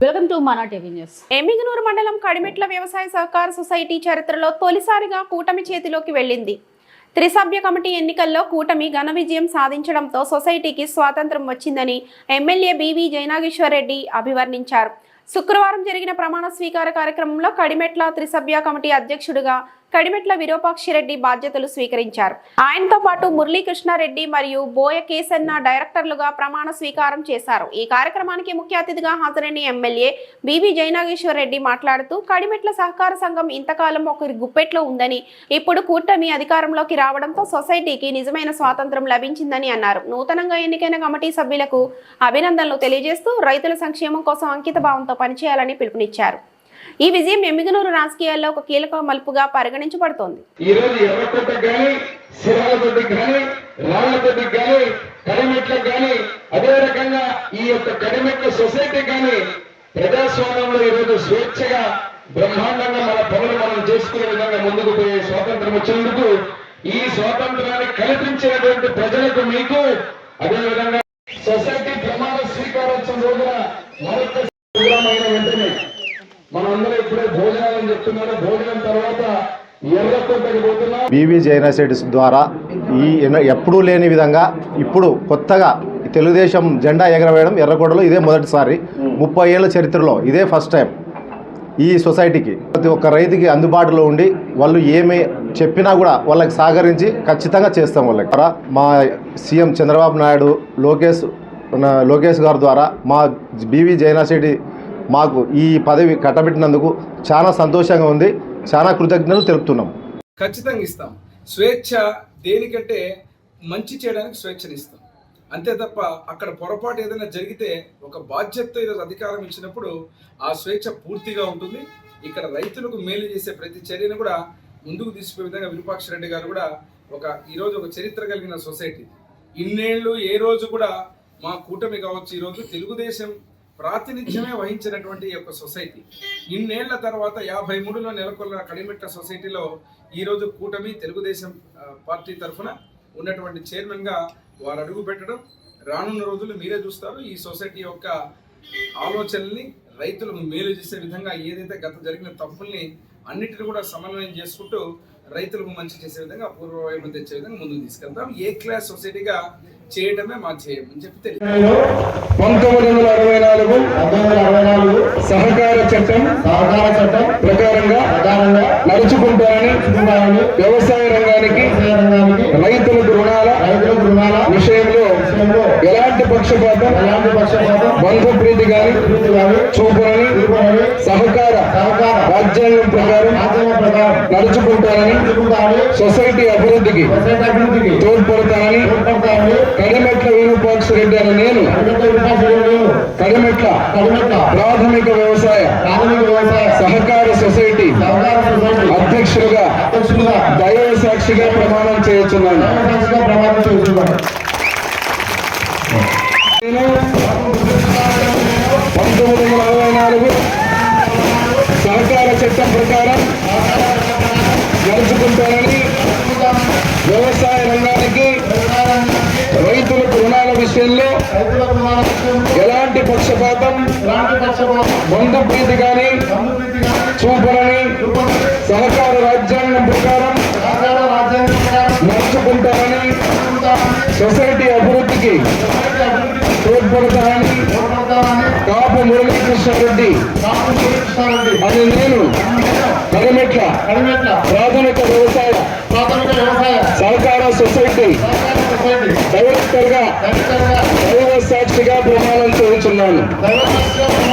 Welcome to మన TV news. Emmiganur మండలం కడిమెట్ల వ్యవసాయ సహకార సొసైటీ చరిత్రలో తొలిసారిగా కూటమి చేతిలోకి వెళ్ళింది. త్రిసభ్య కమిటీ ఎన్నికల్లో కూటమి ఘన విజయం సాధించడంతో సొసైటీకి స్వాతంత్రం వచ్చిందని ఎమ్మెల్యే బివి జయనాగేశ్వర్ రెడ్డి అభివర్ణించారు. శుక్రవారం జరిగిన ప్రమాణ స్వీకార కార్యక్రమంలో కడిమెట్ల త్రిసభ్య కమిటీ అధ్యక్షుడిగా కడిమెట్ల విరూపాక్షిరెడ్డి బాధ్యతలు స్వీకరించారు. ఆయనతో పాటు మురళీకృష్ణారెడ్డి మరియు బోయ కేసన్న డైరెక్టర్లుగా ప్రమాణ స్వీకారం చేశారు. ఈ కార్యక్రమానికి ముఖ్య అతిథిగా హాజరైన ఎమ్మెల్యే బివి జయనాగేశ్వర్ రెడ్డి మాట్లాడుతూ కడిమెట్ల సహకార సంఘం ఇంతకాలం ఒకరి గుప్పెట్లో ఉందని, ఇప్పుడు కూటమి అధికారంలోకి రావడంతో సొసైటీకి నిజమైన స్వాతంత్రం లభించిందని అన్నారు. నూతనంగా ఎన్నికైన కమిటీ సభ్యులకు అభినందనలు తెలియజేస్తూ రైతుల సంక్షేమం కోసం అంకిత భావంతో పనిచేయాలని పిలుపునిచ్చారు. ఈ విజయం ఎమ్మిగనూరు రాజకీయాల్లో ఒక కీలక మలుపుగా పరిగణించబడుతోంది. ఈ రోజు ఎర్రకోటకు గాని, శిరాలతోటికి గాని, రాళ్లతోటికి గాని, కడిమెట్లకు గాని, అదే రకంగా ఈ యొక్క కడిమెట్ల సొసైటీ గాని ప్రజాస్వామ్యంలో ఈ రోజు స్వేచ్ఛగా బ్రహ్మాండంగా మన పనులు మనం చేసుకునే విధంగా ముందుకు పోయే స్వాతంత్రం వచ్చినందుకు ఈ స్వాతంత్రాన్ని కల్పించినటువంటి ప్రజలకు మీకు, అదే విధంగా సొసైటీ ప్రమాణ స్వీకారోత్సవం రోజున మరొక వెంటనే మనందరూ ఇప్పుడే భోజనాలని చెప్తున్నారు. భోజనం తర్వాత ఎర్రకోటకి పోతున్నాం. బివి జయనాగేశ్వర్ రెడ్డి ద్వారా ఎప్పుడూ లేని విధంగా ఇప్పుడు కొత్తగా తెలుగుదేశం జెండా ఎగరవేయడం ఎర్రకోటలో ఇదే మొదటిసారి. 30 ఏళ్ల చరిత్రలో ఇదే ఫస్ట్ టైం ఈ సొసైటీకి. ప్రతి ఒక్క రైతుకి అందుబాటులో ఉండి వాళ్ళు ఏమి చెప్పినా కూడా వాళ్ళకి సహకరించి ఖచ్చితంగా చేస్తాం. వాళ్ళకి మా సీఎం చంద్రబాబు నాయుడు లోకేష్ గారి ద్వారా మా బివి జయనాగేశ్వర్ రెడ్డి మాకు ఈ పదవి కట్టబెట్టినందుకు చాలా సంతోషంగా ఉంది. చాలా కృతజ్ఞతలు తెలుపుతున్నాం. ఖచ్చితంగా ఇస్తాం. స్వేచ్ఛ దేనికంటే మంచి చేయడానికి స్వేచ్ఛనిస్తాం, అంతే తప్ప అక్కడ పొరపాటు ఏదైనా జరిగితే ఒక బాధ్యతతో ఈరోజు అధికారం ఇచ్చినప్పుడు ఆ స్వేచ్ఛ పూర్తిగా ఉంటుంది. ఇక్కడ రైతులకు మేలు చేసే ప్రతి చర్యను కూడా ముందుకు తీసుకునే విధంగా విరూపాక్షిరెడ్డి గారు కూడా ఈరోజు ఒక చరిత్ర కలిగిన సొసైటీ. ఇన్నేళ్ళు ఏ రోజు కూడా మా కూటమి కావచ్చు, ఈరోజు తెలుగుదేశం ప్రాతినిధ్యమే వహించినటువంటి యొక్క సొసైటీ ఇన్నేళ్ల తర్వాత 53లో నెలకొన్న కడిమెట్ల సొసైటీలో ఈరోజు కూటమి తెలుగుదేశం పార్టీ తరఫున ఉన్నటువంటి చైర్మన్గా వారు అడుగు పెట్టడం రానున్న రోజులు మీరే చూస్తారు. ఈ సొసైటీ యొక్క ఆలోచనల్ని రైతులకు మేలు చేసే విధంగా ఏదైతే గత జరిగిన తప్పుల్ని అన్నిటిని కూడా సమన్వయం చేసుకుంటూ రైతులకు మంచి చేసే విధంగా పూర్వవైపు తెచ్చే విధంగా ముందుకు తీసుకెళ్తాం. ఏ క్లాస్ సొసైటీగా చేయడమే మా ధ్యేయం అని చెప్పి తెలియదు. 1964 సహకార చట్టం ప్రకారంగా నడుచుకుంటారని వ్యవసాయ రంగానికి రైతులకు రుణాల విషయంలో ఎలాంటి పక్షపాతం బంధు ప్రీతి గాని చూపని సహకార రాజ్యాంగం ప్రకారం నడుచుకుంటారని సొసైటీ అభివృద్ధికి తోడ్పడతానని కడిమెట్ల విరూపాక్షిరెడ్డి అనే నేను కడిమెట్ల ప్రాథమిక వ్యవసాయ సహకార సొసైటీ అధ్యక్షులుగా దైవ సాక్షిగా ప్రమాణం చేస్తున్నాను. నేను 1964 సహకార చట్టం ప్రకారం నడుచుకుంటానని వ్యవసాయ రంగానికి రైతులకు రుణాల విషయంలో ఎలాంటి పక్షపాతం బంధు ప్రీతి కానీ చూపరని సహకార రాజ్యాంగం ప్రకారం నడుచుకుంటారని సొసైటీ అభివృద్ధికి తోడ్పడతానని కాపు మురళీకృష్ణారెడ్డి అని నేను కడిమెట్ల ప్రాథమిక వ్యవసాయ సహకార సొసైటీ డైరెక్టర్గా దైవ సాక్షిగా ప్రమాణం చేస్తున్నాను.